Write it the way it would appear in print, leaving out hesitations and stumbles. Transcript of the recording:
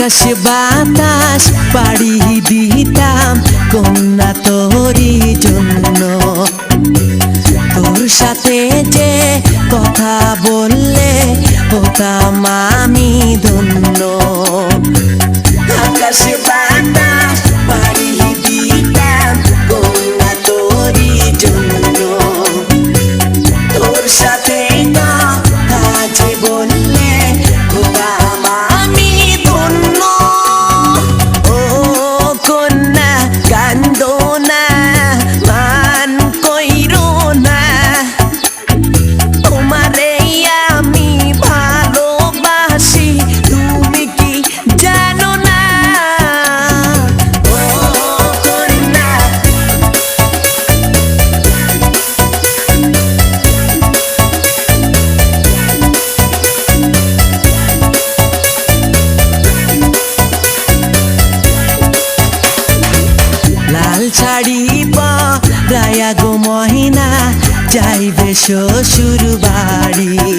আকাশ বাতাস পাড়ি দিতাম কন্যা তোরই জন্য। তোর সাথে যে কথা বললে হতাম আমি ধন্য। আকাশ বাতাস পাড়ি দিতাম কন্যা তোরই জন্য। তোর সাথে কথা যে বললে হতাম আমি ধন্য। ও কন্যা কান্দো না, মান কইরো না, তোমারে আমি ভালোবাসি তুমি কি জানো না? ও কন্যা লাল শাড়ি পরায়া গো মহিনা যাইবে শ্বশুর বাড়ি।